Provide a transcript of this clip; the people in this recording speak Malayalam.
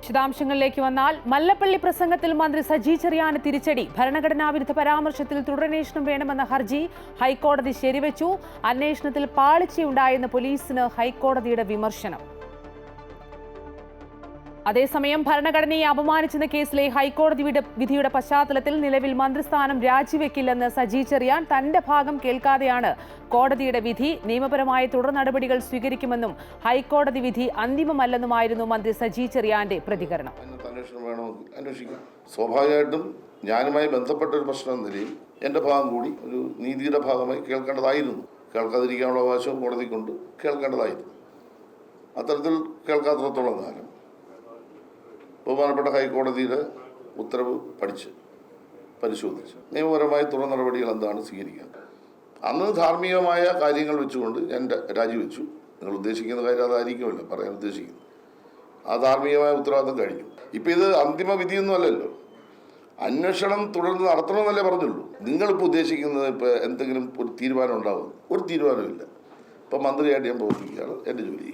വിശദാംശങ്ങളിലേക്ക് വന്നാൽ മല്ലപ്പള്ളി പ്രസംഗത്തിൽ മന്ത്രി സജി ചെറിയാന് തിരിച്ചടി. ഭരണഘടനാ വിരുദ്ധ പരാമർശത്തിൽ തുടരന്വേഷണം വേണമെന്ന ഹർജി ഹൈക്കോടതി ശരിവെച്ചു. അന്വേഷണത്തിൽ പാളിച്ചയുണ്ടായെന്ന് പോലീസിന് ഹൈക്കോടതിയുടെ വിമർശനം. അതേസമയം ഭരണഘടനയെ അപമാനിച്ചെന്ന കേസിലെ ഹൈക്കോടതി വിധിയുടെ പശ്ചാത്തലത്തിൽ നിലവിൽ മന്ത്രിസ്ഥാനം രാജിവെക്കില്ലെന്ന് സജി ചെറിയാൻ തന്റെ ഭാഗം കേൾക്കാതെയാണ് കോടതിയുടെ വിധി. നിയമപരമായ തുടർ നടപടികൾ സ്വീകരിക്കുമെന്നും ഹൈക്കോടതി വിധി അന്തിമമല്ലെന്നുമായിരുന്നു മന്ത്രി സജി ചെറിയാന്റെ പ്രതികരണം. സ്വാഭാവികമായിട്ടും ഞാനുമായി ബന്ധപ്പെട്ട ഒരു പ്രശ്നം എന്ന നിലയിൽ എൻ്റെ ഭാഗം കൂടി ഒരു നീതിയുടെ ഭാഗമായി കേൾക്കേണ്ടതായിരുന്നു. കേൾക്കാതിരിക്കാനുള്ള അവകാശവും കോടതിക്കൊണ്ട് കേൾക്കേണ്ടതായിരുന്നു. അത്തരത്തിൽ കേൾക്കാത്തിടത്തോളം കാലം ബഹുമാനപ്പെട്ട ഹൈക്കോടതിയുടെ ഉത്തരവ് പരിശോധിച്ച് നിയമപരമായ തുടർ നടപടികൾ എന്താണ് സ്വീകരിക്കുന്നത്. അന്ന് ധാർമ്മികമായ കാര്യങ്ങൾ വെച്ചുകൊണ്ട് ഞാൻ രാജിവെച്ചു. നിങ്ങൾ ഉദ്ദേശിക്കുന്ന കാര്യം അതായിരിക്കുമല്ലോ പറയാൻ ഉദ്ദേശിക്കുന്നത്. ആ ധാർമ്മികമായ ഉത്തരവാദിത്തം കഴിഞ്ഞു. ഇപ്പം ഇത് അന്തിമ വിധിയൊന്നും അല്ലല്ലോ. അന്വേഷണം തുടർന്ന് നടത്തണമെന്നല്ലേ പറഞ്ഞുള്ളൂ. നിങ്ങളിപ്പോൾ ഉദ്ദേശിക്കുന്നത് ഇപ്പോൾ എന്തെങ്കിലും ഒരു തീരുമാനം ഉണ്ടാവും? ഒരു തീരുമാനമില്ല. ഇപ്പം മന്ത്രിയായിട്ട് ഞാൻ പ്രവർത്തിക്കുകയാണ്. എൻ്റെ ജോലി